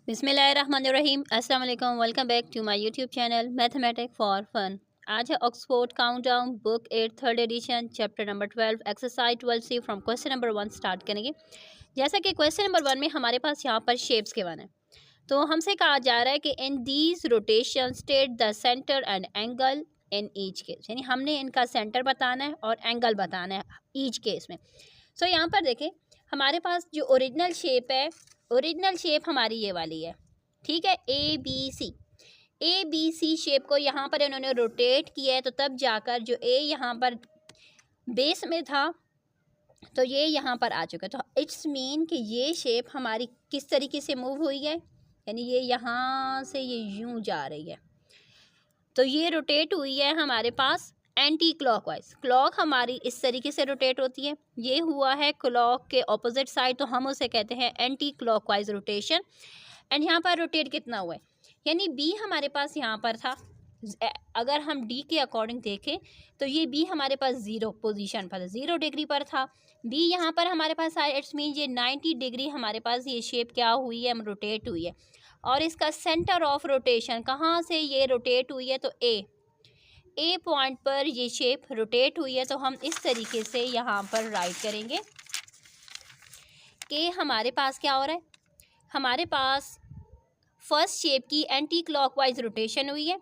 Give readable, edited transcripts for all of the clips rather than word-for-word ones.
बिस्मिल्लाहिर्रहमानिर्रहीम। अस्सलाम वालेकुम। Welcome back to my YouTube channel mathematic for fun. आज है Oxford countdown book 8 third edition chapter number 12 exercise 12 से फ्रॉम क्वेश्चन नंबर 1 स्टार्ट करेंगे। जैसा कि क्वेश्चन नंबर 1 में हमारे पास यहाँ पर शेप्स के वन है, तो हमसे कहा जा रहा है कि in these rotation state the centre and angle in each case, यानी हमने इनका सेंटर बताना है और एंगल बताना है ईच केस में। सो यहाँ पर देखें, हमारे पास जो ओरिजिनल शेप है, ओरिजिनल शेप हमारी ये वाली है, ठीक है, ए बी सी शेप को यहाँ पर इन्होंने रोटेट किया है, तो तब जाकर जो ए यहाँ पर बेस में था तो ये यहाँ पर आ चुका है। तो इट्स मीन कि ये शेप हमारी किस तरीके से मूव हुई है, यानी ये यहाँ से ये यूँ जा रही है, तो ये रोटेट हुई है हमारे पास एंटी क्लॉकवाइज। क्लॉक हमारी इस तरीके से रोटेट होती है, ये हुआ है क्लॉक के ऑपोजिट साइड, तो हम उसे कहते हैं एंटी क्लॉकवाइज रोटेशन। एंड यहाँ पर रोटेट कितना हुआ है, यानी बी हमारे पास यहाँ पर था, अगर हम डी के अकॉर्डिंग देखें तो ये बी हमारे पास 0 पोजीशन पर, 0 डिग्री पर था। बी यहाँ पर हमारे पास आया, इट्स मीन ये 90 डिग्री हमारे पास ये शेप क्या हुई है, रोटेट हुई है। और इसका सेंटर ऑफ रोटेशन कहाँ से ये रोटेट हुई है, तो ए पॉइंट पर ये शेप रोटेट हुई है। तो हम इस तरीके से यहाँ पर राइट करेंगे कि हमारे पास क्या हो रहा है, हमारे पास फर्स्ट शेप की एंटी क्लॉकवाइज रोटेशन हुई है।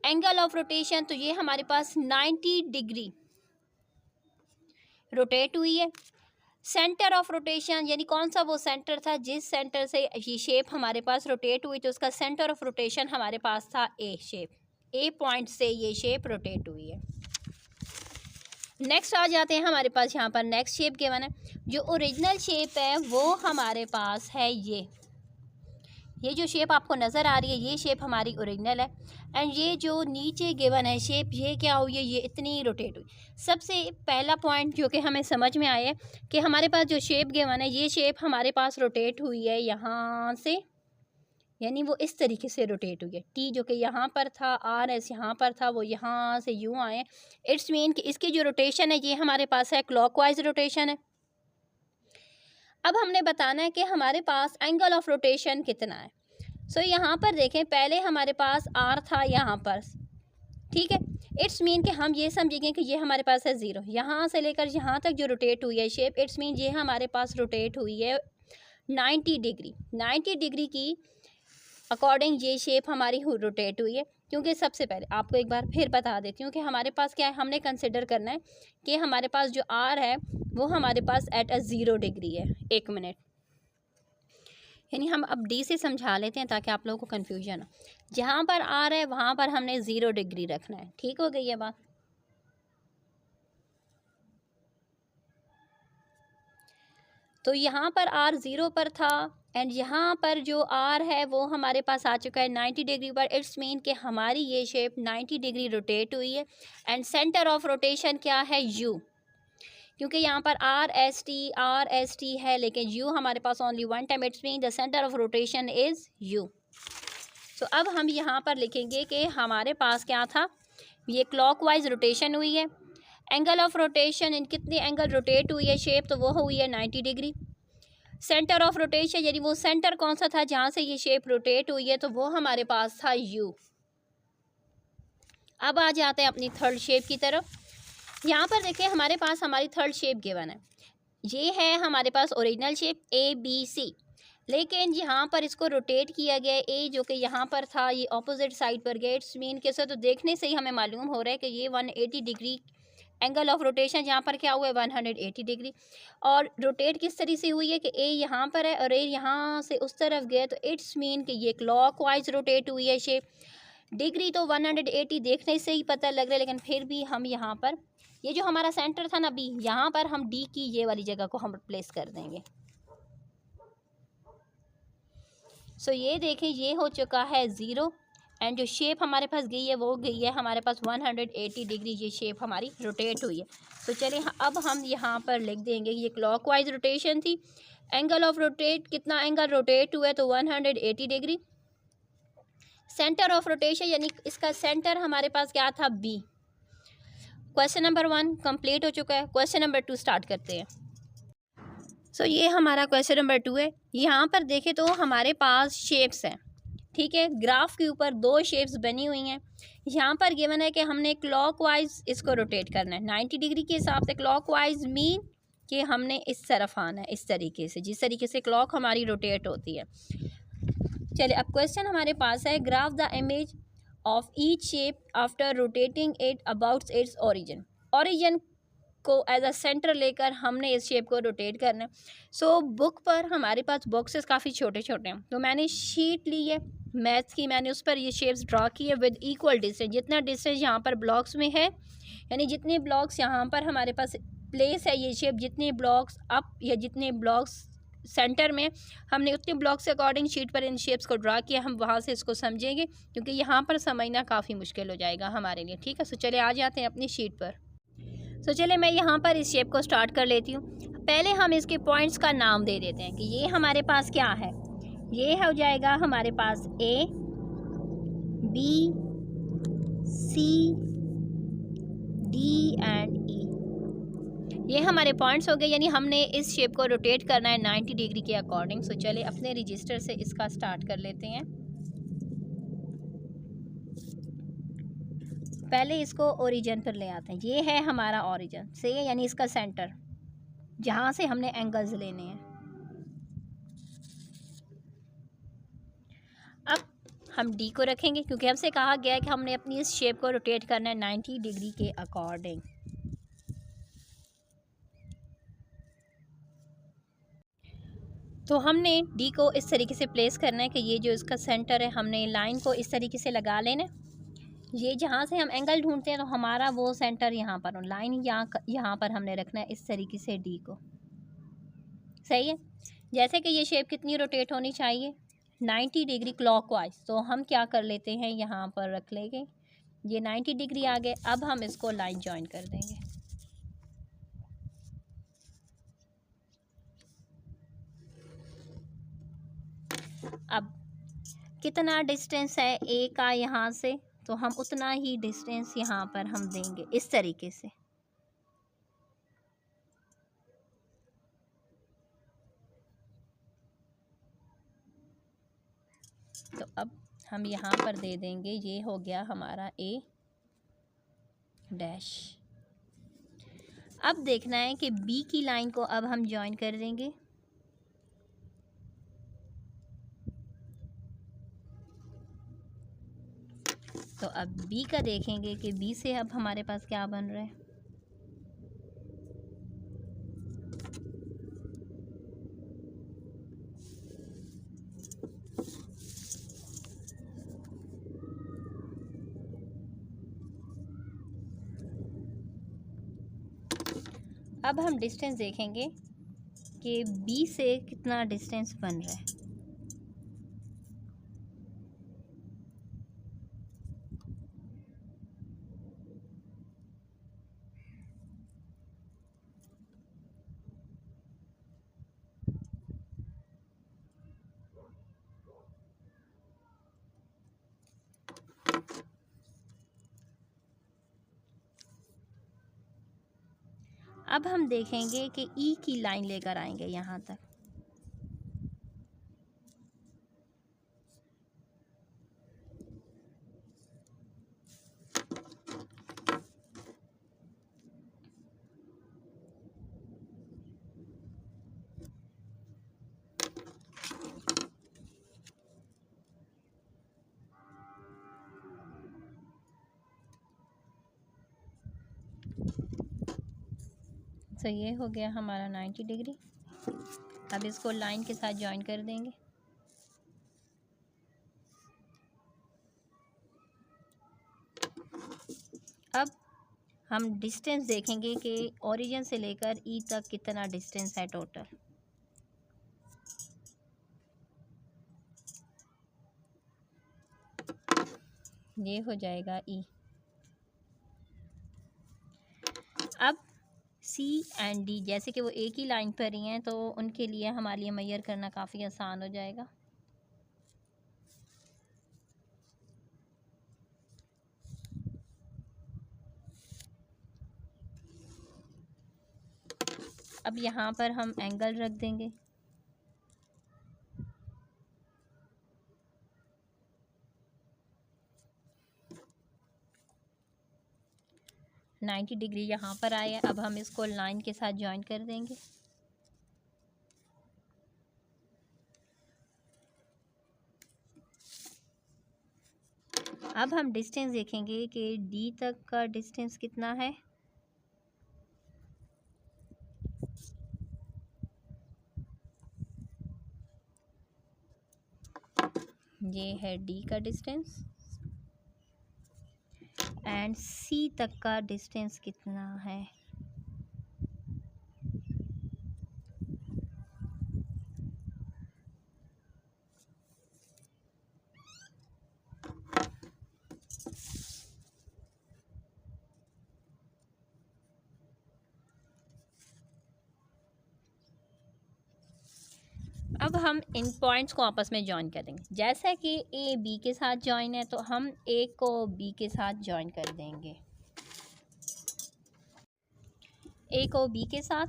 एंगल ऑफ रोटेशन तो ये हमारे पास 90 डिग्री रोटेट हुई है। सेंटर ऑफ रोटेशन यानी कौन सा वो सेंटर था जिस सेंटर से ये शेप हमारे पास रोटेट हुई, तो उसका सेंटर ऑफ रोटेशन हमारे पास था ए शेप, ए पॉइंट से ये शेप रोटेट हुई है। नेक्स्ट आ जाते हैं, हमारे पास यहाँ पर नेक्स्ट शेप गिवन है। जो ओरिजिनल शेप है वो हमारे पास है ये जो शेप आपको नज़र आ रही है, ये शेप हमारी ओरिजिनल है। एंड ये जो नीचे गिवन है शेप, ये क्या हुई है, ये इतनी रोटेट हुई। सबसे पहला पॉइंट जो कि हमें समझ में आया है कि हमारे पास जो शेप गिवन है, ये शेप हमारे पास रोटेट हुई है यहाँ से, यानी वो इस तरीके से रोटेट हुई है। टी जो कि यहाँ पर था, आर एस यहाँ पर था, वो यहाँ से यूँ आए। इट्स मीन कि इसकी जो रोटेशन है ये हमारे पास है क्लॉकवाइज रोटेशन है। अब हमने बताना है कि हमारे पास एंगल ऑफ रोटेशन कितना है। सो यहाँ पर देखें, पहले हमारे पास आर था यहाँ पर, ठीक है। इट्स मीन कि हम ये समझेंगे कि ये हमारे पास है 0, यहाँ से लेकर यहाँ तक जो रोटेट हुई है शेप, इट्स मीन ये हमारे पास रोटेट हुई है 90 डिग्री। 90 डिग्री की अकॉर्डिंग ये शेप हमारी रोटेट हुई है। क्योंकि सबसे पहले आपको एक बार फिर बता देती हूँ कि हमारे पास क्या है, हमने कंसिडर करना है कि हमारे पास जो आर है वो हमारे पास एट अ 0 डिग्री है। एक मिनट, यानी हम अब डी से समझा लेते हैं ताकि आप लोगों को कन्फ्यूजन हो। जहाँ पर आर है वहाँ पर हमने 0 डिग्री रखना है, ठीक हो गई ये बात। तो यहाँ पर आर 0 पर था एंड यहाँ पर जो आर है वो हमारे पास आ चुका है 90 डिग्री पर। इट्स मीन कि हमारी ये शेप 90 डिग्री रोटेट हुई है। एंड सेंटर ऑफ रोटेशन क्या है, यू, क्योंकि यहाँ पर आर एस टी है, लेकिन यू हमारे पास only one time. It's mean the centre of rotation is U. तो अब हम यहाँ पर लिखेंगे कि हमारे पास क्या था, ये क्लॉकवाइज रोटेशन हुई है। एंगल ऑफ रोटेशन, इन कितने एंगल रोटेट हुई है शेप, तो वो हुई है 90 डिग्री। सेंटर ऑफ रोटेशन यानी वो सेंटर कौन सा था जहाँ से ये शेप रोटेट हुई है, तो वो हमारे पास था यू। अब आ जाते हैं अपनी थर्ड शेप की तरफ। यहाँ पर देखिए, हमारे पास हमारी थर्ड शेप गिवन है, ये है हमारे पास original shape A B C, लेकिन यहाँ पर इसको रोटेट किया गया है। ए जो कि यहाँ पर था ये ऑपोजिट साइड पर गया। इट्स मीन कैसे, तो देखने से ही हमें मालूम हो रहा है कि ये 180 डिग्री एंगल ऑफ रोटेशन यहाँ पर क्या हुआ है, 180 डिग्री। और रोटेट किस तरीके से हुई है कि ए यहाँ पर है और ए यहाँ से उस तरफ गया, तो इट्स मीन कि ये क्लॉकवाइज रोटेट हुई है शेप। डिग्री तो 180 देखने से ही पता लग रहा है, लेकिन फिर भी हम यहाँ पर ये जो हमारा सेंटर था ना बी, यहाँ पर हम डी की ये वाली जगह को हम प्लेस कर देंगे। सो ये देखें, ये हो चुका है 0 एंड जो शेप हमारे पास गई है वो गई है हमारे पास 180 डिग्री, ये शेप हमारी रोटेट हुई है। तो चलिए अब हम यहाँ पर लिख देंगे, ये क्लॉकवाइज रोटेशन थी। एंगल ऑफ रोटेट, कितना एंगल रोटेट हुआ है, तो 180 डिग्री। सेंटर ऑफ रोटेशन यानी इसका सेंटर हमारे पास क्या था, बी। क्वेश्चन नंबर 1 कंप्लीट हो चुका है। क्वेश्चन नंबर 2 स्टार्ट करते हैं। सो ये हमारा क्वेश्चन नंबर 2 है। यहाँ पर देखें तो हमारे पास शेप्स हैं, ठीक है। ग्राफ के ऊपर 2 शेप्स बनी हुई हैं। यहाँ पर गिवन है कि हमने क्लॉकवाइज इसको रोटेट करना है 90 डिग्री के हिसाब से। क्लॉकवाइज मीन कि हमने इस तरफ आना है, इस तरीके से, जिस तरीके से क्लॉक हमारी रोटेट होती है। चलिए अब क्वेश्चन हमारे पास है, graph the image of each shape after rotating it about its origin. Origin को एज अ सेंटर लेकर हमने इस शेप को रोटेट करना है। सो बुक पर हमारे पास बॉक्सेस काफ़ी छोटे छोटे हैं, तो मैंने शीट ली है मैथ्स की, मैंने उस पर ये शेप्स ड्रा की है विद इक्वल डिस्टेंस। जितना डिस्टेंस यहाँ पर ब्लॉक्स में है, यानी जितने ब्लॉक्स यहाँ पर हमारे पास प्लेस है ये शेप, जितने ब्लॉक्स अप या जितने ब्लॉक्स सेंटर में, हमने उतने ब्लॉक्स के अकॉर्डिंग शीट पर इन शेप्स को ड्रा किया। हम वहाँ से इसको समझेंगे क्योंकि यहाँ पर समझना काफ़ी मुश्किल हो जाएगा हमारे लिए, ठीक है। सो चले आ जाते हैं अपनी शीट पर। सो चले मैं यहाँ पर इस शेप को स्टार्ट कर लेती हूँ। पहले हम इसके पॉइंट्स का नाम दे देते हैं कि ये हमारे पास क्या है। ये हो जाएगा हमारे पास A, B, C, D and ई। ये हमारे पॉइंट्स हो गए, यानी हमने इस शेप को रोटेट करना है 90 डिग्री के अकॉर्डिंग। सो चले अपने रजिस्टर से इसका स्टार्ट कर लेते हैं। पहले इसको ओरिजिन पर ले आते हैं। ये है हमारा ओरिजिन से, यानी इसका सेंटर, जहाँ से हमने एंगल्स लेने हैं। अब हम डी को रखेंगे क्योंकि हमसे कहा गया है कि हमने अपनी इस शेप को रोटेट करना है 90 डिग्री के अकॉर्डिंग। तो हमने डी को इस तरीके से प्लेस करना है कि ये जो इसका सेंटर है, हमने लाइन को इस तरीके से लगा लेना है। ये जहाँ से हम एंगल ढूंढते हैं तो हमारा वो सेंटर यहाँ पर, लाइन यहाँ पर हमने रखना है इस तरीके से डी को। सही है। जैसे कि ये शेप कितनी रोटेट होनी चाहिए, 90 डिग्री क्लॉकवाइज। तो हम क्या कर लेते हैं, यहाँ पर रख लेंगे। ये 90 डिग्री आ गए। अब हम इसको लाइन ज्वाइन कर देंगे। अब कितना डिस्टेंस है ए का यहाँ से, तो हम उतना ही डिस्टेंस यहाँ पर हम देंगे इस तरीके से। तो अब हम यहाँ पर दे देंगे, ये हो गया हमारा ए डैश। अब देखना है कि बी की लाइन को अब हम ज्वाइन कर देंगे। तो अब बी का देखेंगे कि बी से अब हमारे पास क्या बन रहा है। अब हम डिस्टेंस देखेंगे कि बी से कितना डिस्टेंस बन रहा है। अब हम देखेंगे कि ई की लाइन लेकर आएंगे यहाँ तक। तो ये हो गया हमारा 90 डिग्री। अब इसको लाइन के साथ ज्वाइन कर देंगे। अब हम डिस्टेंस देखेंगे कि ओरिजिन से लेकर ई तक कितना डिस्टेंस है टोटल। ये हो जाएगा ई। अब सी एंड डी, जैसे कि वो एक ही लाइन पर ही हैं, तो उनके लिए हमारे लिए मेजर करना काफ़ी आसान हो जाएगा। अब यहाँ पर हम एंगल रख देंगे। नाइन्टी डिग्री यहाँ पर आया। अब हम इसको लाइन के साथ ज्वाइन कर देंगे। अब हम डिस्टेंस देखेंगे कि डी तक का डिस्टेंस कितना है। ये है डी का डिस्टेंस एंड सी तक का डिस्टेंस कितना है। अब हम इन पॉइंट्स को आपस में जॉइन कर देंगे। जैसा कि ए बी के साथ जॉइन है तो हम ए को बी के साथ जॉइन कर देंगे। ए को बी के साथ,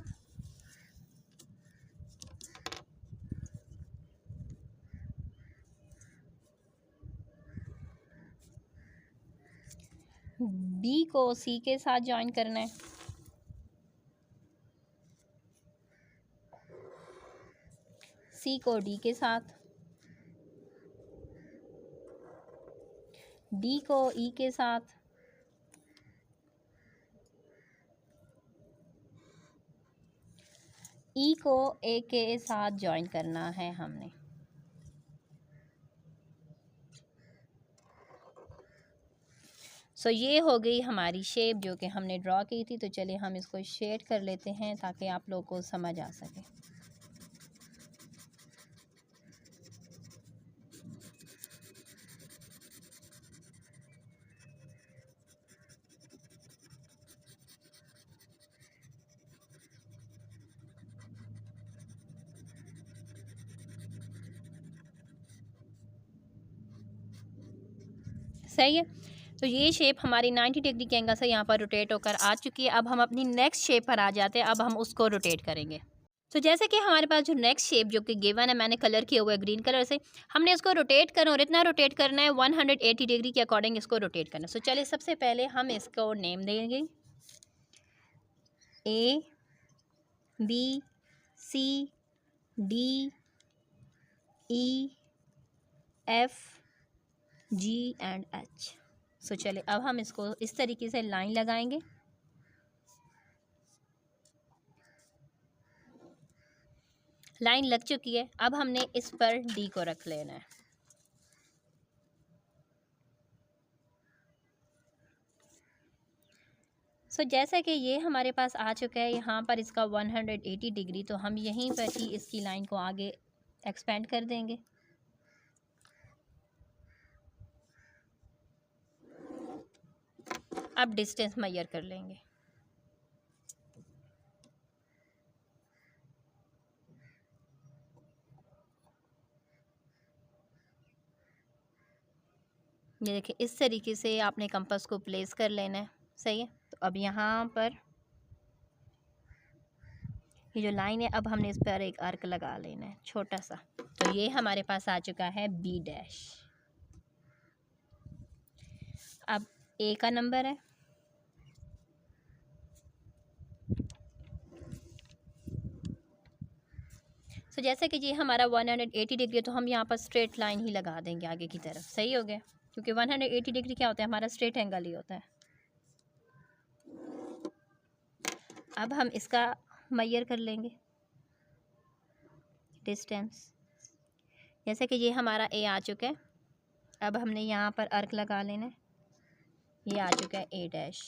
बी को सी के साथ जॉइन करना है, सी को डी के साथ, डी को ई के साथ, ई को ए के साथ जॉइन करना है हमने। सो ये हो गई हमारी शेप जो कि हमने ड्रॉ की थी। तो चलिए हम इसको शेड कर लेते हैं ताकि आप लोगों को समझ आ सके। सही है। तो ये शेप हमारी 90 डिग्री के एंगल से यहाँ पर रोटेट होकर आ चुकी है। अब हम अपनी नेक्स्ट शेप पर आ जाते हैं। अब हम उसको रोटेट करेंगे। तो जैसे कि हमारे पास जो नेक्स्ट शेप जो कि गिवन है, मैंने कलर किया हुआ है ग्रीन कलर से, हमने इसको रोटेट करना और इतना रोटेट करना है 180 डिग्री के अकॉर्डिंग इसको रोटेट करना है। सो चलिए सबसे पहले हम इसको नेम देंगे A B C D E F G and H. So चलिए अब हम इसको इस तरीके से लाइन लगाएंगे। लाइन लग चुकी है। अब हमने इस पर डी को रख लेना है। सो जैसा कि ये हमारे पास आ चुका है यहाँ पर इसका 180 डिग्री, तो हम यहीं पर ही इसकी लाइन को आगे एक्सपेंड कर देंगे। अब डिस्टेंस मेजर कर लेंगे। ये देखिए इस तरीके से आपने कंपास को प्लेस कर लेना है। सही है। तो अब यहाँ पर ये जो लाइन है, अब हमने इस पर एक आर्क लगा लेना है छोटा सा। तो ये हमारे पास आ चुका है बी डैश। अब ए का नंबर है, तो जैसे कि ये हमारा 180 डिग्री है तो हम यहाँ पर स्ट्रेट लाइन ही लगा देंगे आगे की तरफ। सही हो गया, क्योंकि 180 डिग्री क्या होता है, हमारा स्ट्रेट एंगल ही होता है। अब हम इसका मेजर कर लेंगे डिस्टेंस। जैसे कि ये हमारा ए आ चुका है, अब हमने यहाँ पर आर्क लगा लेना है। ये आ चुका है ए डैश।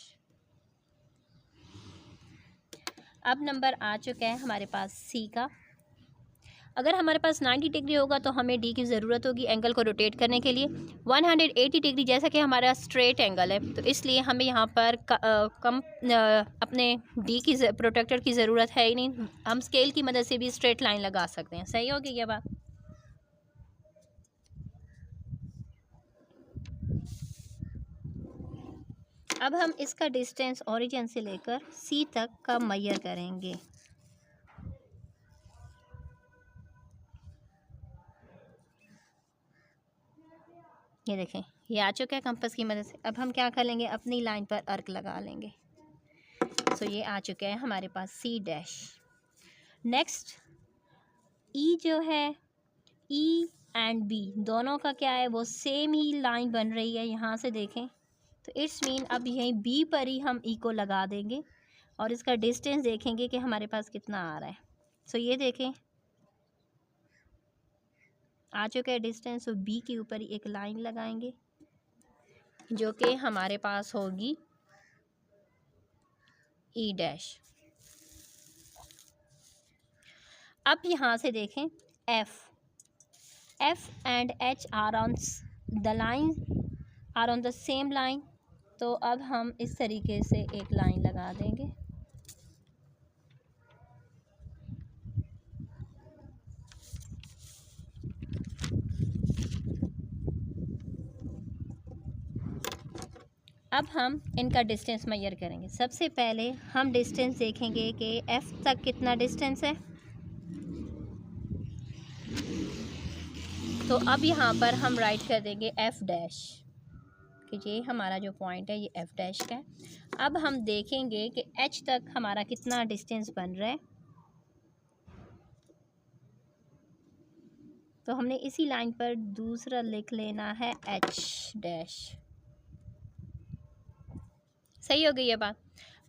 अब नंबर आ चुका है हमारे पास सी का। अगर हमारे पास 90 डिग्री होगा तो हमें डी की ज़रूरत होगी एंगल को रोटेट करने के लिए। 180 डिग्री जैसा कि हमारा स्ट्रेट एंगल है, तो इसलिए हमें यहाँ पर अपने डी की प्रोटेक्टर की ज़रूरत है ही नहीं। हम स्केल की मदद से भी स्ट्रेट लाइन लगा सकते हैं। सही होगी ये बात। अब हम इसका डिस्टेंस ओरिजिन से लेकर सी तक का मेजर करेंगे। ये देखें ये आ चुका है कंपास की मदद से। अब हम क्या कर लेंगे, अपनी लाइन पर अर्क लगा लेंगे। सो ये आ चुका है हमारे पास सी डैश। नेक्स्ट ई जो है, ई एंड बी दोनों का क्या है, वो सेम ही लाइन बन रही है। यहाँ से देखें तो इट्स मीन अब यहीं बी पर ही हम ई को लगा देंगे और इसका डिस्टेंस देखेंगे कि हमारे पास कितना आ रहा है। सो ये देखें आ चुका है डिस्टेंस। तो बी के ऊपर ही एक लाइन लगाएंगे जो कि हमारे पास होगी ई डैश। अब यहाँ से देखें F and H are on the line, are on the same line. तो अब हम इस तरीके से एक लाइन लगा देंगे। अब हम इनका डिस्टेंस मेजर करेंगे। सबसे पहले हम डिस्टेंस देखेंगे कि एफ तक कितना डिस्टेंस है। तो अब यहाँ पर हम राइट कर देंगे एफ डैश कि ये हमारा जो पॉइंट है ये एफ डैश का है। अब हम देखेंगे कि एच तक हमारा कितना डिस्टेंस बन रहा है। तो हमने इसी लाइन पर दूसरा लिख लेना है एच डैश। सही हो गई ये बात।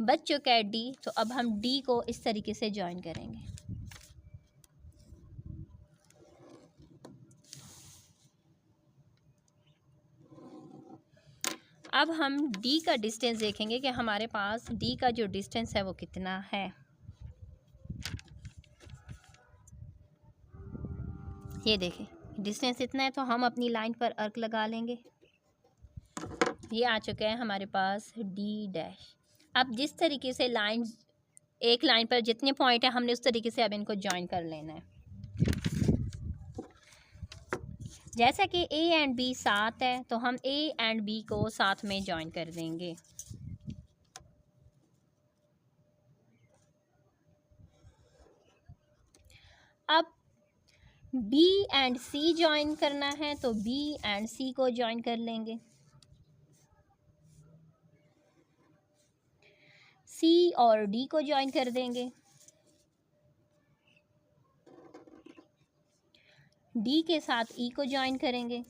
बच चुका है डी। तो अब हम डी को इस तरीके से ज्वाइन करेंगे। अब हम डी का डिस्टेंस देखेंगे कि हमारे पास डी का जो डिस्टेंस है वो कितना है। ये देखें डिस्टेंस इतना है तो हम अपनी लाइन पर अर्क लगा लेंगे। ये आ चुका है हमारे पास डी डैश। अब जिस तरीके से लाइन, एक लाइन पर जितने पॉइंट है हमने उस तरीके से अब इनको ज्वाइन कर लेना है। जैसा कि ए एंड बी साथ है तो हम ए एंड बी को साथ में ज्वाइन कर देंगे। अब बी एंड सी ज्वाइन करना है तो बी एंड सी को ज्वाइन कर लेंगे। सी और डी को ज्वाइन कर देंगे। डी के साथ ई को ज्वाइन करेंगे।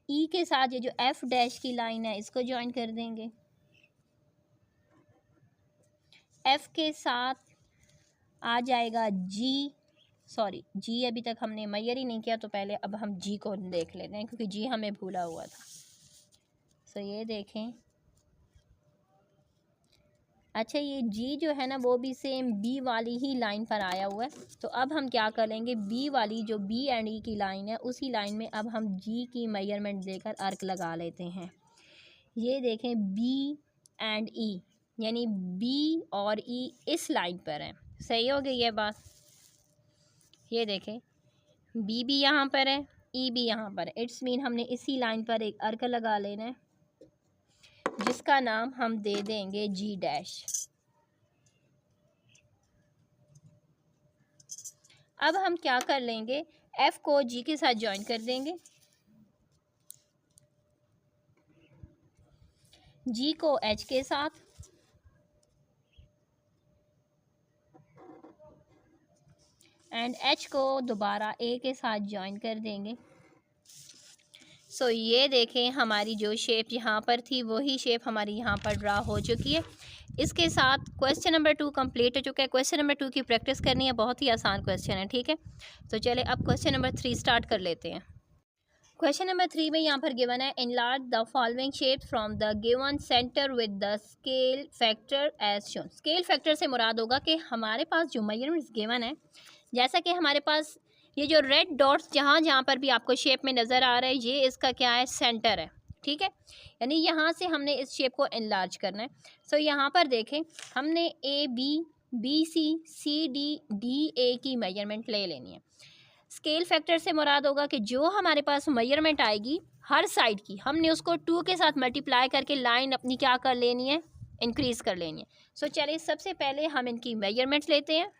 ई के साथ ये जो एफ डैश की लाइन है इसको ज्वाइन कर देंगे। एफ के साथ आ जाएगा जी, सॉरी जी अभी तक हमने मेजर ही नहीं किया तो पहले अब हम जी को देख लेते हैं क्योंकि जी हमें भूला हुआ था। सो ये देखें, अच्छा ये जी जो है ना वो भी सेम बी वाली ही लाइन पर आया हुआ है। तो अब हम क्या कर लेंगे, बी वाली जो बी एंड ई की लाइन है उसी लाइन में अब हम जी की मेजरमेंट देकर अर्क लगा लेते हैं। ये देखें बी एंड ई यानी बी और ई इस लाइन पर है। सही हो गई ये बात। ये देखें बी भी यहाँ पर है, ई भी यहाँ पर है। इट्स मीन हमने इसी लाइन पर एक अर्क लगा लेना है जिसका नाम हम दे देंगे जी डैश। अब हम क्या कर लेंगे, एफ को जी के साथ ज्वाइन कर देंगे, जी को एच के साथ, एंड एच को दोबारा ए के साथ ज्वाइन कर देंगे। सो ये देखें हमारी जो शेप यहाँ पर थी वही शेप हमारी यहाँ पर ड्रा हो चुकी है। इसके साथ क्वेश्चन नंबर 2 कंप्लीट हो चुका है। क्वेश्चन नंबर 2 की प्रैक्टिस करनी है, बहुत ही आसान क्वेश्चन है, ठीक है। तो चले अब क्वेश्चन नंबर 3 स्टार्ट कर लेते हैं। क्वेश्चन नंबर 3 में यहाँ पर गिवन है enlarge the following shape from the given centre with the scale factor as shown. Scale factor से मुराद होगा कि हमारे पास जो मेजरमेंट्स गिवन है, जैसा कि हमारे पास ये जो रेड डॉट्स जहाँ जहाँ पर भी आपको शेप में नज़र आ रहा है ये इसका क्या है, सेंटर है, ठीक है। यानी यहाँ से हमने इस शेप को एनलार्ज करना है। सो यहाँ पर देखें हमने A B C D A की मेजरमेंट ले लेनी है। स्केल फैक्टर से मुराद होगा कि जो हमारे पास मेजरमेंट आएगी हर साइड की हमने उसको 2 के साथ मल्टीप्लाई करके लाइन अपनी क्या कर लेनी है, इंक्रीज़ कर लेनी है। सो चलिए सबसे पहले हम इनकी मेजरमेंट्स लेते हैं।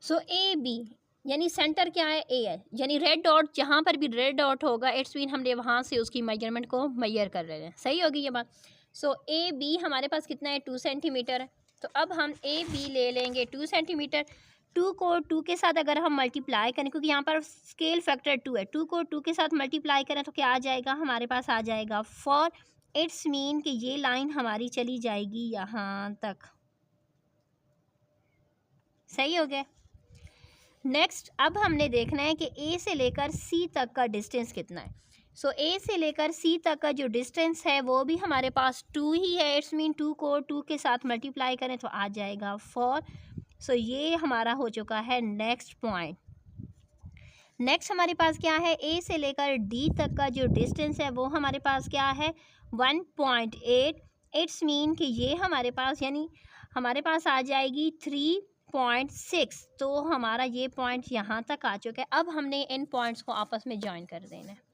सो ए बी यानी सेंटर क्या है, ए है, यानी रेड डॉट जहाँ पर भी रेड डॉट होगा इट्स मीन हमने वहाँ से उसकी मेजरमेंट को मैयर कर रहे हैं। सही होगी ये बात। सो ए बी हमारे पास कितना है, 2 सेंटीमीटर है। तो अब हम ए बी ले लेंगे 2 सेंटीमीटर। 2 को 2 के साथ अगर हम मल्टीप्लाई करें, क्योंकि यहाँ पर स्केल फैक्टर 2 है, 2 को 2 के साथ मल्टीप्लाई करें तो क्या आ जाएगा, हमारे पास आ जाएगा 4। इट्स मीन कि ये लाइन हमारी चली जाएगी यहाँ तक। सही हो गया। नेक्स्ट अब हमने देखना है कि ए से लेकर सी तक का डिस्टेंस कितना है। सो ए से लेकर सी तक का जो डिस्टेंस है वो भी हमारे पास 2 ही है। इट्स मीन 2 को 2 के साथ मल्टीप्लाई करें तो आ जाएगा 4। सो ये हमारा हो चुका है नेक्स्ट पॉइंट। नेक्स्ट हमारे पास क्या है, ए से लेकर डी तक का जो डिस्टेंस है वो हमारे पास क्या है, 1.8। इट्स मीन कि ये हमारे पास यानी हमारे पास आ जाएगी 3.6। तो हमारा ये पॉइंट यहाँ तक आ चुका है। अब हमने इन पॉइंट्स को आपस में ज्वाइन कर देना है।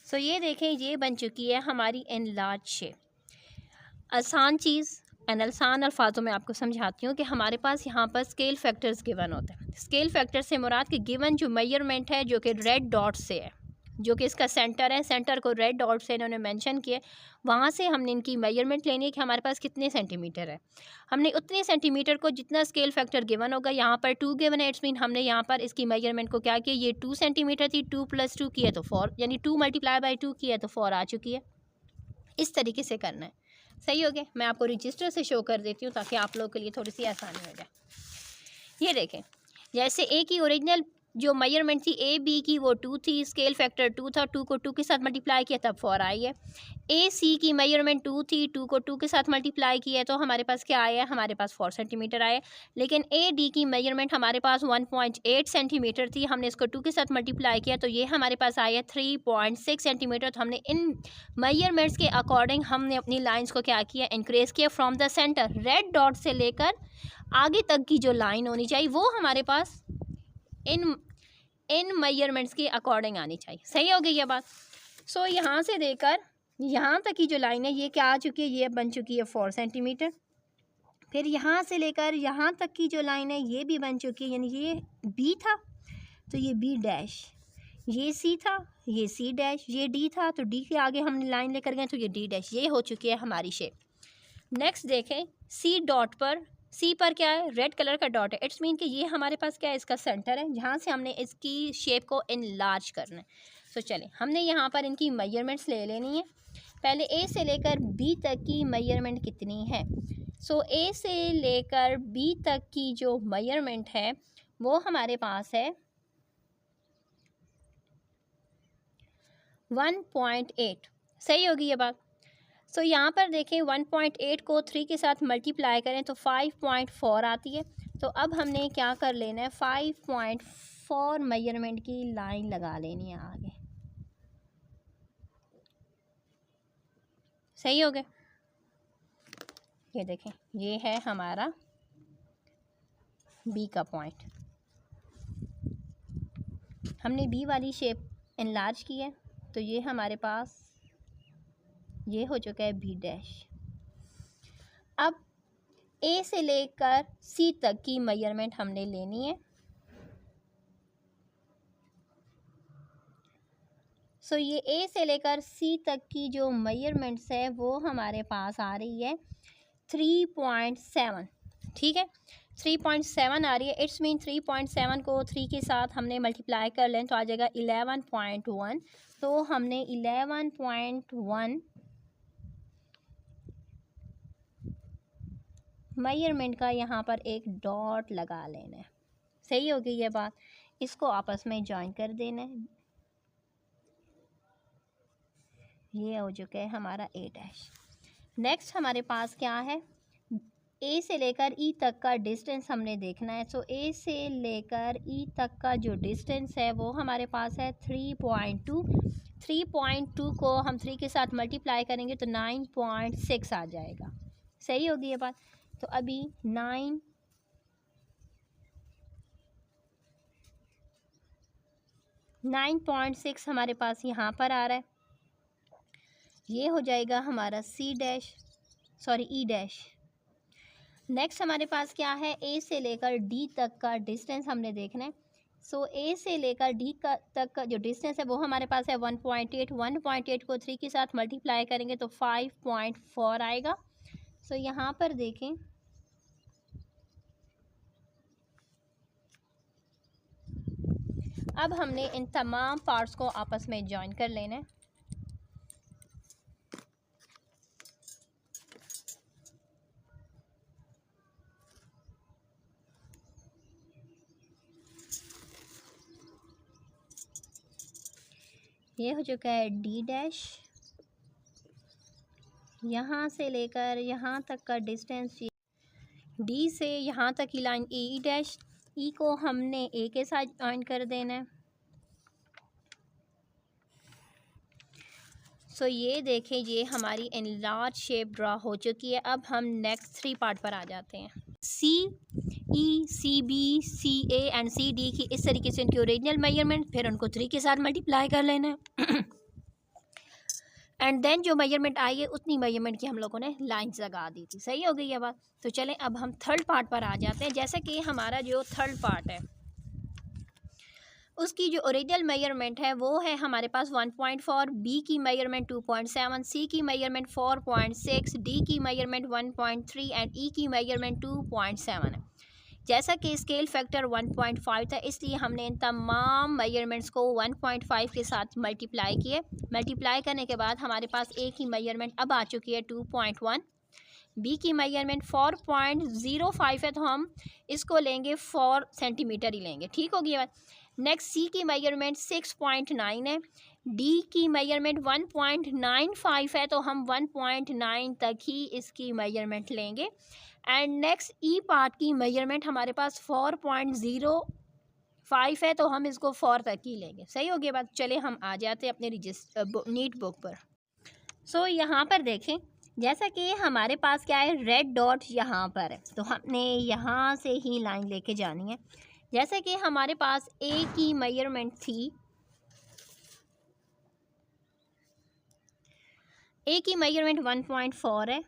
सो ये देखें, ये बन चुकी है हमारी एनलार्ज शेप। आसान चीज़ आसान अल्फाजों में आपको समझाती हूँ कि हमारे पास यहाँ पर स्केल फैक्टर्स गिवन होते हैं। स्केल फैक्टर से मुराद कि गिवन जो मेजरमेंट है जो कि रेड डॉट से है, जो कि इसका सेंटर है, सेंटर को रेड डॉट से इन्होंने मेंशन किया, वहाँ से हमने इनकी मेजरमेंट लेनी है कि हमारे पास कितने सेंटीमीटर है। हमने उतने सेंटीमीटर को जितना स्केल फैक्टर गिवन होगा, यहाँ पर 2 गिवन है, इट्स मीन हमने यहाँ पर इसकी मेजरमेंट को क्या किया, ये 2 सेंटीमीटर थी, 2 + 2 किया तो 4, यानी 2 × 2 किया तो 4 आ चुकी है। इस तरीके से करना है। सही हो गया। मैं आपको रजिस्टर से शो कर देती हूँ ताकि आप लोगों के लिए थोड़ी सी आसानी हो जाए। ये देखें, जैसे ए की ओरिजिनल जो मेजरमेंट थी ए बी की वो 2 थी, स्केल फैक्टर 2 था, 2 को 2 के साथ मल्टीप्लाई किया तब 4 आई है। ए सी की मेजरमेंट 2 थी, 2 को 2 के साथ मल्टीप्लाई किया तो हमारे पास क्या आया, हमारे पास 4 सेंटीमीटर आया। लेकिन ए डी की मेजरमेंट हमारे पास 1.8 सेंटीमीटर थी, हमने इसको 2 के साथ मल्टीप्लाई किया तो ये हमारे पास आया 3.6 सेंटीमीटर। तो हमने इन मेजरमेंट्स के अकॉर्डिंग हमने अपनी लाइन्स को क्या किया, इंक्रीज किया from the centre. Red dot से लेकर आगे तक की जो लाइन होनी चाहिए वो हमारे पास इन मेजरमेंट्स के अकॉर्डिंग आनी चाहिए। सही हो गई ये बात। सो यहाँ से देकर यहाँ तक की जो लाइन है ये क्या आ चुकी है, ये बन चुकी है 4 सेंटीमीटर। फिर यहाँ से लेकर यहाँ तक की जो लाइन है ये भी बन चुकी है, यानी ये बी था तो ये बी डैश, ये सी था ये सी डैश, ये डी था तो डी के आगे हमने लाइन लेकर गए तो ये डी डैश। ये हो चुकी है हमारी शेप। नेक्स्ट देखें, सी डॉट पर, सी पर क्या है, रेड कलर का डॉट है। इट्स मीन कि ये हमारे पास क्या है, इसका सेंटर है जहाँ से हमने इसकी शेप को इनलार्ज करना है। सो चलें, हमने यहाँ पर इनकी मेजरमेंट्स ले लेनी है। पहले ए से लेकर बी तक की मेजरमेंट कितनी है। सो ए से लेकर बी तक की जो मेजरमेंट है वो हमारे पास है 1.8। सही होगी ये बात। सो यहाँ पर देखें 1.8 को 3 के साथ मल्टीप्लाई करें तो 5.4 आती है। तो अब हमने क्या कर लेना है, 5.4 मेजरमेंट की लाइन लगा लेनी है आगे। सही हो गया। ये देखें, ये है हमारा बी का पॉइंट। हमने बी वाली शेप एनलार्ज की है तो ये हमारे पास ये हो चुका है बी डैश। अब ए से लेकर सी तक की मेजरमेंट हमने लेनी है। सो ये ए से लेकर सी तक की जो मेजरमेंट्स है वो हमारे पास आ रही है 3.7। ठीक है, 3.7 आ रही है। इट्स मीन 3.7 को 3 के साथ हमने मल्टीप्लाई कर लें तो आ जाएगा 11.1। तो हमने 11.1 मेजरमेंट का यहाँ पर एक डॉट लगा लेना है। सही हो गई ये बात। इसको आपस में ज्वाइन कर देना है। ये हो चुका है हमारा ए डैश। नेक्स्ट हमारे पास क्या है, ए से लेकर ई तक का डिस्टेंस हमने देखना है। सो ए से लेकर ई तक का जो डिस्टेंस है वो हमारे पास है 3.2। 3.2 को हम 3 के साथ मल्टीप्लाई करेंगे तो 9.6 आ जाएगा। सही होगी ये बात। तो अभी 9 9.6 हमारे पास यहाँ पर आ रहा है, ये हो जाएगा हमारा ई डैश। नेक्स्ट हमारे पास क्या है, ए से लेकर डी तक का डिस्टेंस हमने देखना है। सो ए से लेकर डी तक का जो डिस्टेंस है वो हमारे पास है 1.8। 1.8 को 3 के साथ मल्टीप्लाई करेंगे तो 5.4 आएगा। सो यहाँ पर देखें, अब हमने इन तमाम पार्ट्स को आपस में जॉइन कर लेना है। ये हो चुका है डी डैश, यहाँ से लेकर यहाँ तक का डिस्टेंस, डी से यहाँ तक की लाइन ई डैश, ई को हमने ए के साथ जॉइन कर देना है। सो ये देखें, ये हमारी एनलार्ज शेप ड्रा हो चुकी है। अब हम नेक्स्ट 3 पार्ट पर आ जाते हैं। C E, C B, C A and C D की इस तरीके से उनकी ओरिजिनल मेजरमेंट, फिर उनको 3 के साथ मल्टीप्लाई कर लेना है एंड देन जो मेजरमेंट आई है उतनी मेजरमेंट की हम लोगों ने लाइंस लगा दी थी। सही हो गई है बात। तो चलें अब हम थर्ड पार्ट पर आ जाते हैं। जैसे कि हमारा जो थर्ड पार्ट है उसकी जो ओरिजिनल मेजरमेंट है वो है हमारे पास 1.4, बी की मेजरमेंट 2.7, सी की मेजरमेंट 4.6, डी की मेजरमेंट 1.3 एंड ई की मेजरमेंट 2.7 है। जैसा कि स्केल फैक्टर 1.5 था, इसलिए हमने इन तमाम मेजरमेंट्स को 1.5 के साथ मल्टीप्लाई किए। मल्टीप्लाई करने के बाद हमारे पास ए की मेजरमेंट अब आ चुकी है 2.1, बी की मेजरमेंट 4.05 है, तो हम इसको लेंगे 4 सेंटीमीटर ही लेंगे। ठीक होगी बात। नेक्स्ट सी की मेजरमेंट 6.9 है, डी की मेजरमेंट 1.95 है, तो हम 1.9 तक ही इसकी मेजरमेंट लेंगे। एंड नेक्स्ट ई पार्ट की मेजरमेंट हमारे पास 4.05 है, तो हम इसको 4 तक ही लेंगे। सही हो गया बात। चले हम आ जाते हैं अपने नीट बुक पर। सो यहाँ पर देखें, जैसा कि हमारे पास क्या है, रेड डॉट यहाँ पर है, तो हमने यहाँ से ही लाइन लेके जानी है। जैसे कि हमारे पास ए की मेजरमेंट थी, ए की मेजरमेंट 1.4 है।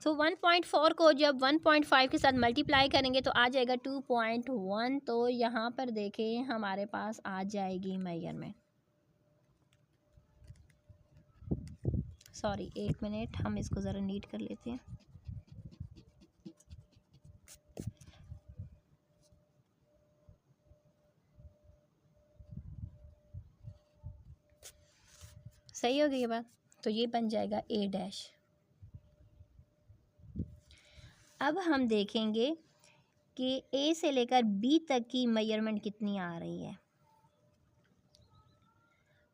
सो 1.4 को जब 1.5 के साथ मल्टीप्लाई करेंगे तो आ जाएगा 2.1। तो यहाँ पर देखें हमारे पास आ जाएगी मेजरमेंट, सॉरी एक मिनट, हम इसको ज़रा नीट कर लेते हैं। सही हो गई ये बात। तो ये बन जाएगा ए डैश। अब हम देखेंगे कि ए से लेकर बी तक की मेजरमेंट कितनी आ रही है।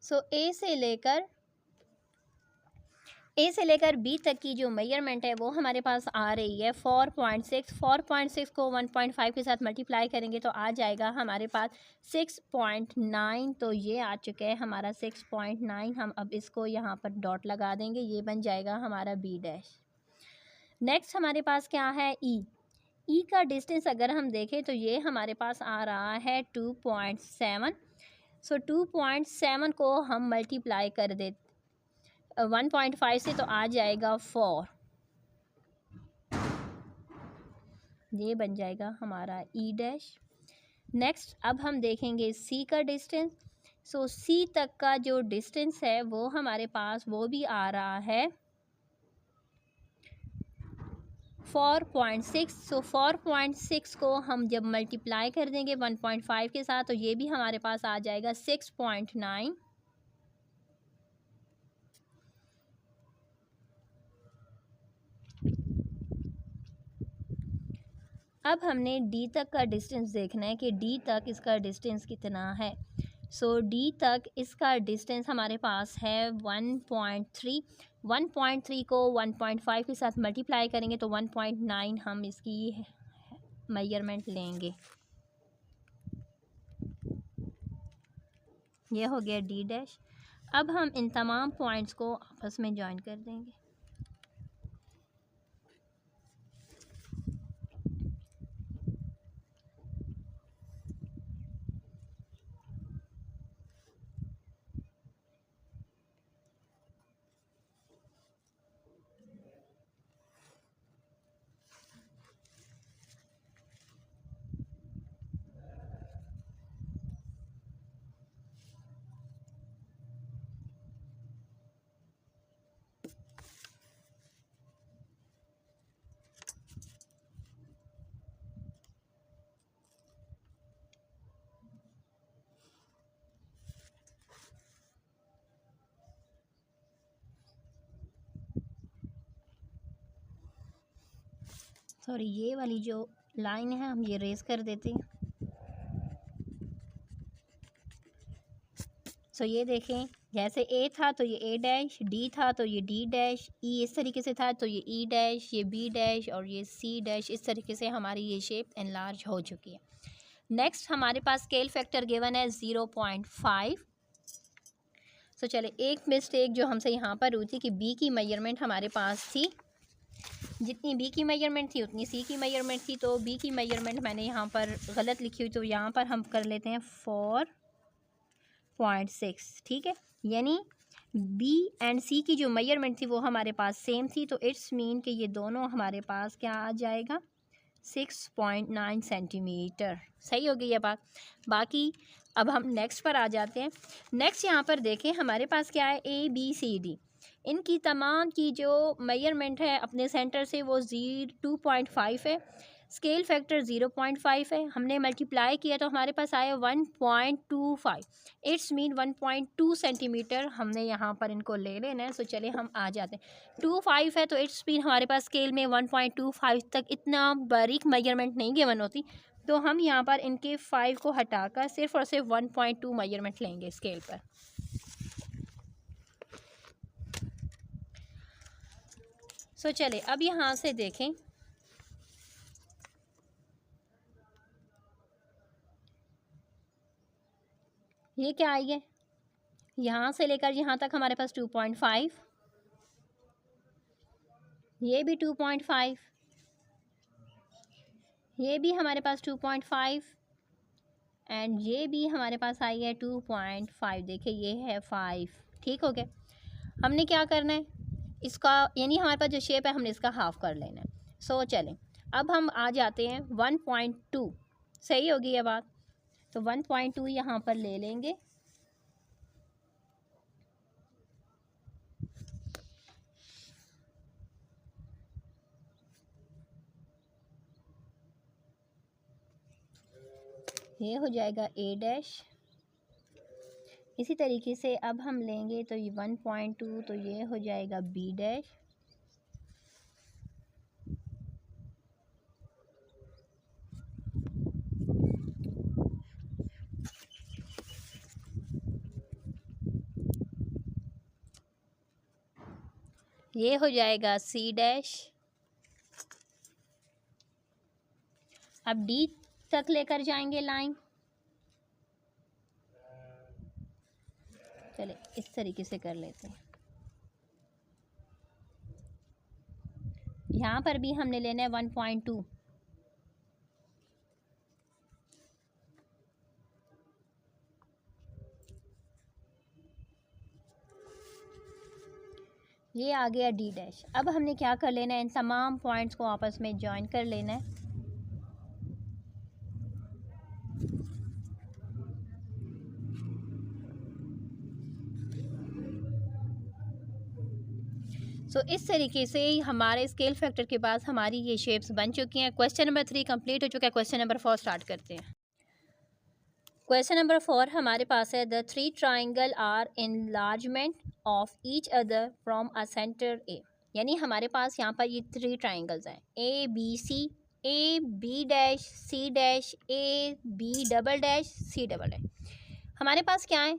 सो ए से लेकर बी तक की जो मेजरमेंट है वो हमारे पास आ रही है 4.6। 4.6 को 1.5 के साथ मल्टीप्लाई करेंगे तो आ जाएगा हमारे पास 6.9। तो ये आ चुका है हमारा 6.9। हम अब इसको यहाँ पर डॉट लगा देंगे, ये बन जाएगा हमारा बी डैश। नेक्स्ट हमारे पास क्या है, ई का डिस्टेंस अगर हम देखें तो ये हमारे पास आ रहा है 2.7। सो 2.7 को हम मल्टीप्लाई कर देते 1.5 से तो आ जाएगा 4, ये बन जाएगा हमारा ई डैश। नेक्स्ट अब हम देखेंगे सी का डिस्टेंस। सो सी तक का जो डिस्टेंस है वो हमारे पास वो भी आ रहा है 4.6। सो 4.6 को हम जब मल्टीप्लाई कर देंगे 1.5 के साथ तो ये भी हमारे पास आ जाएगा 6.9। अब हमने डी तक का डिस्टेंस देखना है कि डी तक इसका डिस्टेंस कितना है। सो डी तक इसका डिस्टेंस हमारे पास है 1.3। 1.3 को 1.5 के साथ मल्टीप्लाई करेंगे तो 1.9 हम इसकी मेजरमेंट लेंगे। यह हो गया डी डैश। अब हम इन तमाम पॉइंट्स को आपस में ज्वाइन कर देंगे। सॉरी, ये वाली जो लाइन है हम ये रेज कर देते हैं। सो ये देखें, जैसे ए था तो ये ए डैश, डी था तो ये डी डैश, ई इस तरीके से था तो ये ई डैश, ये बी डैश और ये सी डैश, इस तरीके से हमारी ये शेप एनलार्ज हो चुकी है। नेक्स्ट हमारे पास स्केल फैक्टर गिवन है 0.5। सो चले, एक मिस्टेक जो हमसे यहाँ पर हुई थी कि बी की मेजरमेंट हमारे पास थी, जितनी बी की मेजरमेंट थी उतनी सी की मेजरमेंट थी, तो बी की मेजरमेंट मैंने यहाँ पर गलत लिखी हुई, तो यहाँ पर हम कर लेते हैं 4.6। ठीक है, यानी बी एंड सी की जो मेजरमेंट थी वो हमारे पास सेम थी, तो इट्स मीन कि ये दोनों हमारे पास क्या आ जाएगा, 6.9 सेंटीमीटर। सही हो गई ये बात। बाकी अब हम नेक्स्ट पर आ जाते हैं। नेक्स्ट यहाँ पर देखें हमारे पास क्या है, ए बी सी डी, इनकी तमाम की जो मेजरमेंट है अपने सेंटर से वो 2.5 है, स्केल फैक्टर 0.5 है, हमने मल्टीप्लाई किया तो हमारे पास आया 1.25, इट्स मीन 1.2 सेंटीमीटर हमने यहाँ पर इनको ले लेना है। सो चले हम आ जाते हैं, 25 है तो इट्स मीन हमारे पास स्केल में 1.25 तक इतना बारीक मेजरमेंट नहीं गिवन होती, तो हम यहाँ पर इनके 5 को हटाकर सिर्फ और सिर्फ 1.2 मेजरमेंट लेंगे स्केल पर। सो चले अब यहाँ से देखें, ये क्या आई है, यहाँ से लेकर यहाँ तक हमारे पास 2.5, ये भी 2.5, ये भी हमारे पास 2.5 एंड ये भी हमारे पास आई है 2.5। देखिए ये है 5। ठीक हो गया, हमने क्या करना है इसका, यानी हमारे पास जो शेप है हमने इसका हाफ कर लेना है। सो चलें अब हम आ जाते हैं 1.2। सही होगी ये बात, तो 1.2 यहाँ पर ले लेंगे। ये हो जाएगा ए डैश। इसी तरीके से अब हम लेंगे तो ये 1.2, तो ये हो जाएगा बी डैश। ये हो जाएगा सी डैश। अब डी तक लेकर जाएंगे लाइन, चले इस तरीके से कर लेते हैं। यहाँ पर भी हमने लेना है 1.2, ये आ गया डी डैश। अब हमने क्या कर लेना है, इन तमाम पॉइंट्स को आपस में ज्वाइन कर लेना है। सो इस तरीके से हमारे स्केल फैक्टर के पास हमारी ये शेप्स बन चुकी हैं। क्वेश्चन नंबर 3 कंप्लीट हो चुका है। क्वेश्चन नंबर 4 स्टार्ट करते हैं। क्वेश्चन नंबर 4 हमारे पास है, the 3 triangle are enlargement of each other from a centre A. यानी हमारे पास यहाँ पर ये 3 ट्राइंगल्स हैं, A B C, A B dash C dash, A B double dash C double dash. हमारे पास क्या है,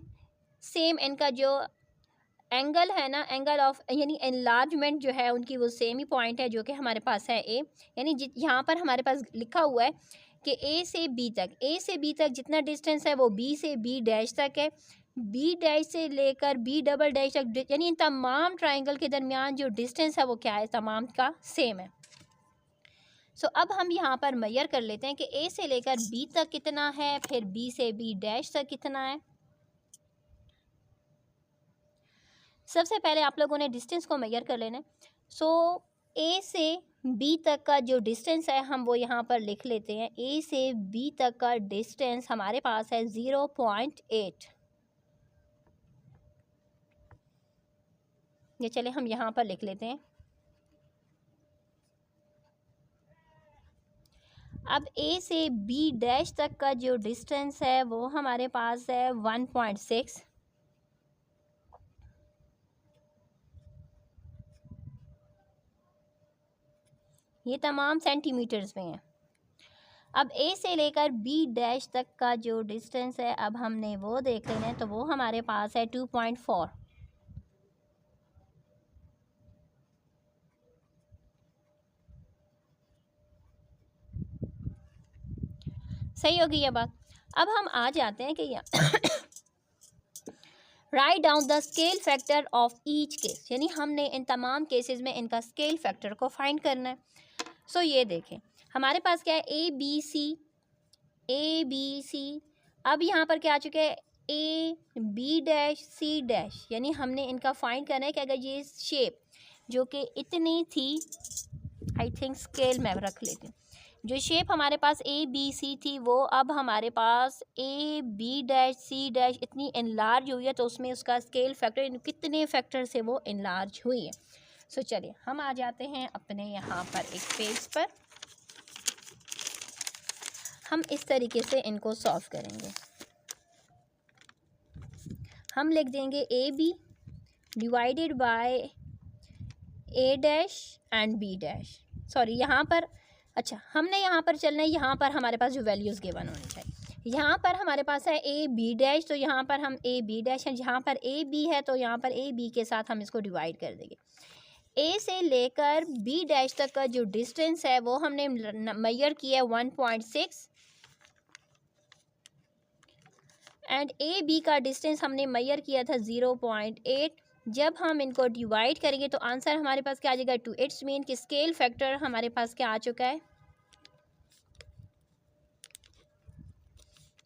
सेम इनका जो एंगल है ना, एंगल ऑफ यानी एनलार्जमेंट जो है उनकी वो सेम ही पॉइंट है जो कि हमारे पास है ए। यानी यहाँ पर हमारे पास लिखा हुआ है कि ए से बी तक, ए से बी तक जितना डिस्टेंस है वो बी से बी डैश तक है, बी डैश से लेकर बी डबल डैश तक, यानी इन तमाम ट्राइंगल के दरमियान जो डिस्टेंस है वो क्या है, तमाम का सेम है। सो अब हम यहाँ पर मेजर कर लेते हैं कि ए से लेकर बी तक कितना है, फिर बी से बी डैश तक कितना है। सबसे पहले आप लोगों ने डिस्टेंस को मेजर कर लेना है। सो ए से बी तक का जो डिस्टेंस है हम वो यहाँ पर लिख लेते हैं। ए से बी तक का डिस्टेंस हमारे पास है 0.8। ये चले हम यहाँ पर लिख लेते हैं। अब ए से बी डैश तक का जो डिस्टेंस है वो हमारे पास है 1.6। ये तमाम सेंटीमीटर्स में है। अब ए से लेकर बी डैश तक का जो डिस्टेंस है अब हमने वो देख लेना है, तो वो हमारे पास है 2.4। सही होगी ये बात। अब हम आ जाते हैं कि write down the scale factor of each case, यानी हमने इन तमाम केसेस में इनका स्केल फैक्टर को फाइंड करना है। सो ये देखें हमारे पास क्या है, ए बी सी। अब यहाँ पर क्या आ चुके हैं, A B dash C dash, यानी हमने इनका फाइंड करना है कि अगर ये शेप जो कि इतनी थी, आई थिंक स्केल में रख लेते हैं, जो शेप हमारे पास ए बी सी थी वो अब हमारे पास A B dash C dash इतनी इनलार्ज हुई है, तो उसमें उसका स्केल फैक्टर कितने फैक्टर से वो इनलार्ज हुई है। सो चलिए हम आ जाते हैं अपने यहाँ पर एक पेज पर, हम इस तरीके से इनको सॉल्व करेंगे। हम लिख देंगे A B divided by A dash and B dash, sorry यहाँ पर, अच्छा हमने यहाँ पर चलना है, यहाँ पर हमारे पास जो वैल्यूज़ गिवन होनी चाहिए, यहाँ पर हमारे पास है ए बी डैश, तो यहाँ पर हम ए बी डैश है, जहाँ पर ए बी है तो यहाँ पर ए बी के साथ हम इसको डिवाइड कर देंगे। ए से लेकर बी डैश तक का जो डिस्टेंस है वो हमने मेजर किया है 1.6 एंड ए बी का डिस्टेंस हमने मेजर किया था 0.8। जब हम इनको डिवाइड करेंगे तो आंसर हमारे पास क्या आ जाएगा 2। इट्स मीन कि स्केल फैक्टर हमारे पास क्या आ चुका है,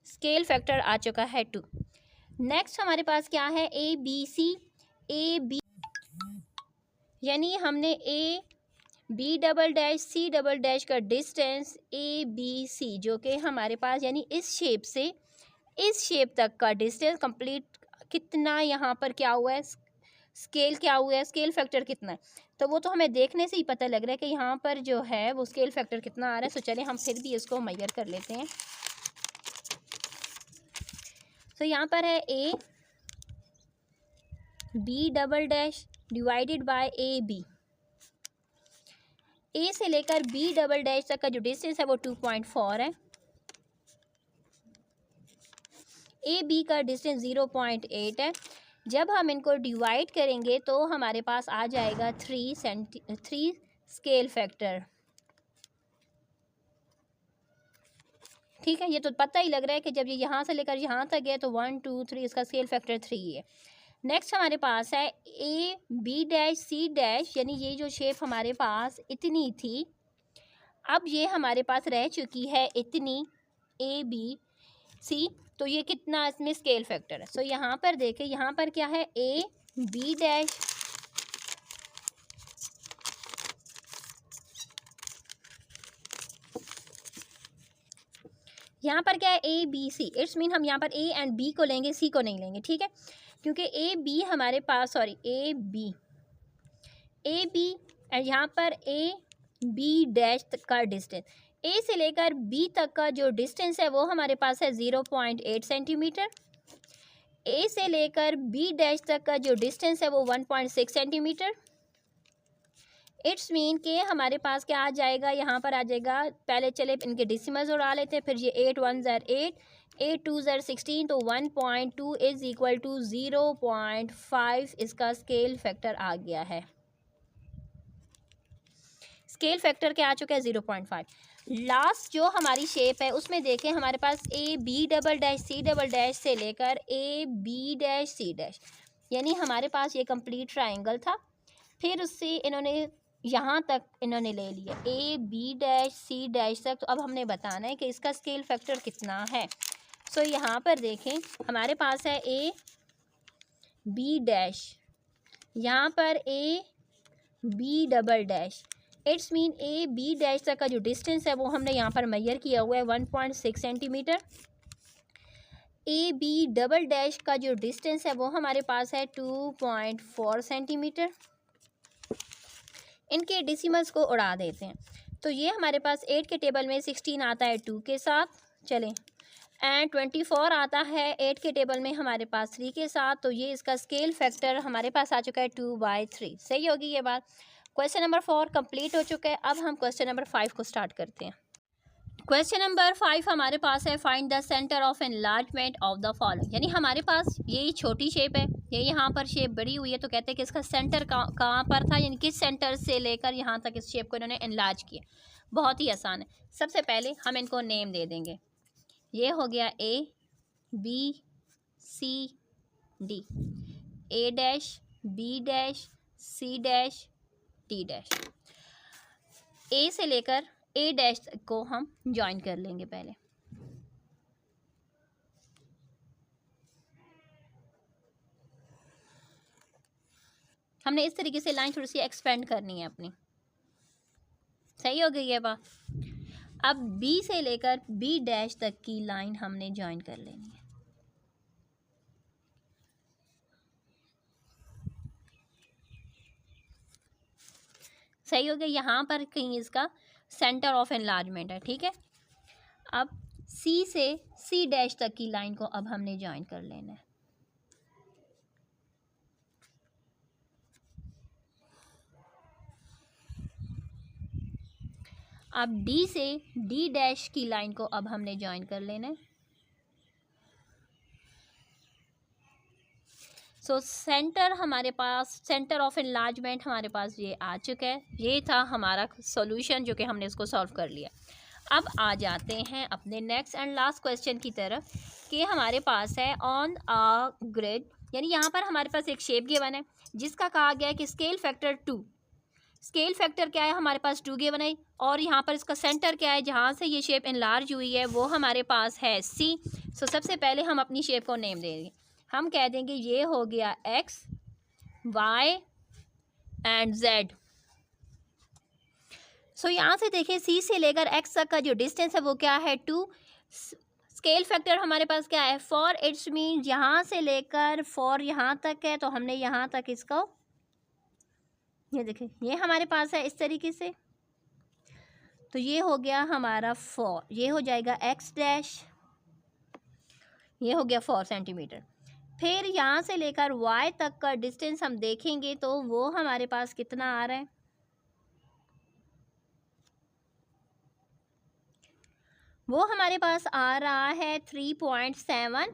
स्केल फैक्टर आ चुका है 2। नेक्स्ट हमारे पास क्या है, ए बी, यानी हमने A B double dash C double dash का डिस्टेंस ए बी सी जो कि हमारे पास यानी इस शेप से इस शेप तक का डिस्टेंस कंप्लीट कितना यहाँ पर क्या हुआ है, स्केल क्या हुआ है, स्केल फैक्टर कितना है, तो वो तो हमें देखने से ही पता लग रहा है कि यहाँ पर जो है वो स्केल फैक्टर कितना आ रहा है। सो चलिए हम फिर भी इसको मेजर कर लेते हैं। तो यहाँ पर है A B double dash divided by A B, A से लेकर बी डबल डैश तक का जो डिस्टेंस है वो 2.4 है, ए बी का डिस्टेंस 0.8 है। जब हम इनको डिवाइड करेंगे तो हमारे पास आ जाएगा 3 स्केल फैक्टर। ठीक है, ये तो पता ही लग रहा है कि जब ये यहाँ से लेकर यहाँ तक गया तो 1 2 3 इसका स्केल फैक्टर 3 है। नेक्स्ट हमारे पास है A B dash C dash, यानी ये जो शेप हमारे पास इतनी थी अब ये हमारे पास रह चुकी है इतनी ए बी सी, तो ये कितना इसमें स्केल फैक्टर है। सो यहाँ पर देखें, यहाँ पर क्या है, ए बी डैश यहाँ पर क्या है, A B C, it's mean हम यहाँ पर ए एंड बी को लेंगे, सी को नहीं लेंगे। ठीक है, क्योंकि ए बी हमारे पास, सॉरी ए बी एंड यहाँ पर ए बी डैश का डिस्टेंस, ए से लेकर बी तक का जो डिस्टेंस है वो हमारे पास है 0.8 सेंटीमीटर, ए से लेकर बी डैश तक का जो डिस्टेंस है वो 1.6 सेंटीमीटर। इट्स मीन के हमारे पास क्या आ जाएगा, यहाँ पर आ जाएगा, पहले चले इनके डिसिमल्स उड़ा लेते हैं, फिर ये 8 1 ज़र 8, 8 2 ज़र 16, तो 1.2 इज़ इक्वल टू 0.5 इसका स्केल फैक्टर आ गया है। स्केल फैक्टर क्या आ चुका है 0.5। लास्ट जो हमारी शेप है उसमें देखें हमारे पास A B double dash C double dash से लेकर A B dash C dash, यानी हमारे पास ये कंप्लीट ट्रायंगल था, फिर उससे इन्होंने यहाँ तक इन्होंने ले लिया A B dash C dash तक, तो अब हमने बताना है कि इसका स्केल फैक्टर कितना है। सो यहाँ पर देखें हमारे पास है ए बी डैश, यहाँ पर A B double dash, it's mean A B dash तक का जो डिस्टेंस है वो हमने यहाँ पर मेजर किया हुआ है 1.6 centimetre. A B double dash का जो डिस्टेंस है वो हमारे पास है 2.4 सेंटीमीटर। इनके डेसिमल्स को उड़ा देते हैं, तो ये हमारे पास 8 के टेबल में 16 आता है 2 के साथ, चलें, एंड 24 आता है 8 के टेबल में हमारे पास 3 के साथ, तो ये इसका स्केल फैक्टर हमारे पास आ चुका है 2/3। सही होगी ये बात। क्वेश्चन नंबर 4 कंप्लीट हो चुका है। अब हम क्वेश्चन नंबर 5 को स्टार्ट करते हैं। क्वेश्चन नंबर 5 हमारे पास है, find the centre of enlargement of the following. यानी हमारे पास ये छोटी शेप है, ये यहाँ पर शेप बड़ी हुई है, तो कहते हैं कि इसका सेंटर कहाँ पर था, यानी किस सेंटर से लेकर यहाँ तक इस शेप को इन्होंने एनलार्ज किया। बहुत ही आसान है। सबसे पहले हम इनको नेम दे देंगे। ये हो गया A B C D, A dash B dash C dash D dash. A से लेकर A डैश को हम ज्वाइन कर लेंगे। पहले हमने इस तरीके से लाइन थोड़ी सी एक्सपेंड करनी है अपनी। सही हो गई है बात। अब B से लेकर B डैश तक की लाइन हमने ज्वाइन कर लेनी है। सही हो गया। यहाँ पर कहीं इसका सेंटर ऑफ एनलार्जमेंट है, ठीक है। अब C से C डैश तक की लाइन को अब हमने ज्वाइन कर लेना है। अब D से D डैश की लाइन को अब हमने ज्वाइन कर लेना है। सो सेंटर हमारे पास, सेंटर ऑफ एनलार्जमेंट हमारे पास ये आ चुका है। ये था हमारा सॉल्यूशन जो कि हमने इसको सॉल्व कर लिया। अब आ जाते हैं अपने नेक्स्ट एंड लास्ट क्वेश्चन की तरफ कि हमारे पास है ऑन अ ग्रिड, यानी यहाँ पर हमारे पास एक शेप गिवन है जिसका कहा गया है कि स्केल फैक्टर 2। स्केल फैक्टर क्या है, हमारे पास 2 गिवन है, और यहाँ पर इसका सेंटर क्या है जहाँ से ये शेप एनलार्ज हुई है वो हमारे पास है C। सो सबसे पहले हम अपनी शेप को नेम देंगे। हम कह देंगे ये हो गया X Y एंड Z। सो यहाँ से देखिए C से लेकर X तक का जो डिस्टेंस है वो क्या है 2। स्केल फैक्टर हमारे पास क्या है 4। इट्स मीन यहाँ से लेकर 4 यहाँ तक है, तो हमने यहाँ तक इसको, ये देखिए ये हमारे पास है इस तरीके से। तो ये हो गया हमारा 4, ये हो जाएगा X डैश, ये हो गया 4 सेंटीमीटर। फिर यहाँ से लेकर Y तक का डिस्टेंस हम देखेंगे तो वो हमारे पास कितना आ रहा है, वो हमारे पास आ रहा है 3.7।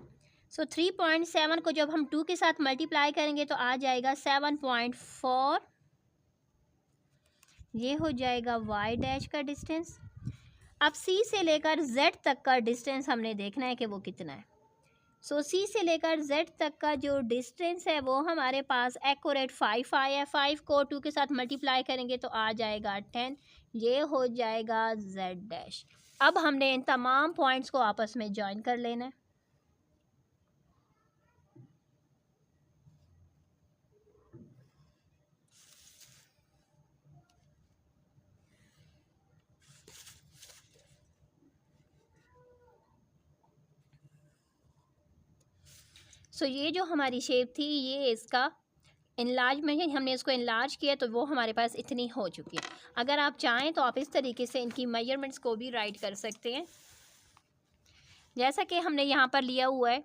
सो 3.7 को जब हम 2 के साथ मल्टीप्लाई करेंगे तो आ जाएगा 7.4। ये हो जाएगा Y डैश का डिस्टेंस। अब C से लेकर Z तक का डिस्टेंस हमने देखना है कि वो कितना है। सो C से लेकर Z तक का जो डिस्टेंस है वो हमारे पास एक्यूरेट 5 आया है। 5 को 2 के साथ मल्टीप्लाई करेंगे तो आ जाएगा 10। ये हो जाएगा Z डैश। अब हमने इन तमाम पॉइंट्स को आपस में ज्वाइन कर लेना है। सो ये जो हमारी शेप थी ये इसका इनलार्जमेंट है, हमने इसको इनलार्ज किया तो वो हमारे पास इतनी हो चुकी है। अगर आप चाहें तो आप इस तरीके से इनकी मेजरमेंट्स को भी राइट कर सकते हैं, जैसा कि हमने यहाँ पर लिया हुआ है।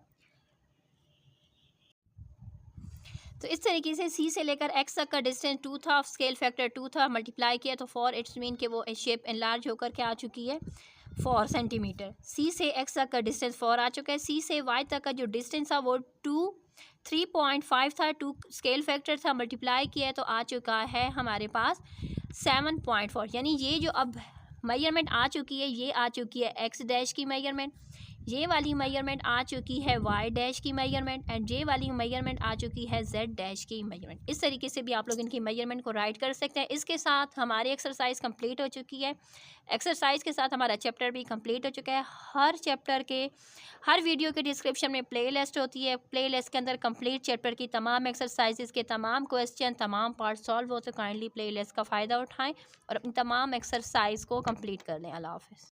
तो इस तरीके से C से लेकर X तक का डिस्टेंस 2 था, स्केल फैक्टर 2 था, मल्टीप्लाई किया तो 4। इट्स मीन कि वो शेप एनलार्ज होकर के आ चुकी है 4 सेंटीमीटर। C से X तक का डिस्टेंस 4 आ चुका है। C से Y तक का जो डिस्टेंस था वो 3.5 था, 2 स्केल फैक्टर था, मल्टीप्लाई किया तो आ चुका है हमारे पास 7.4। यानी ये जो अब मेजरमेंट आ चुकी है ये आ चुकी है X डैश की मेजरमेंट, ये वाली मेजरमेंट आ चुकी है Y डैश की मेजरमेंट, एंड ये वाली मेजरमेंट आ चुकी है Z डैश की मेजरमेंट। इस तरीके से भी आप लोग इनकी मेजरमेंट को राइट कर सकते हैं। इसके साथ हमारी एक्सरसाइज कंप्लीट हो चुकी है। एक्सरसाइज के साथ हमारा चैप्टर भी कंप्लीट हो चुका है। हर चैप्टर के हर वीडियो के डिस्क्रिप्शन में प्ले लिस्ट होती है। प्ले लिस्ट के अंदर कंप्लीट चैप्टर की तमाम एक्सरसाइजेज के तमाम क्वेश्चन, तमाम पार्ट सॉल्व हो, तो काइंडली प्ले लिस्ट का फ़ायदा उठाएँ और अपनी तमाम एक्सरसाइज को कंप्लीट कर लें। अल्लाह हाफ़िज़।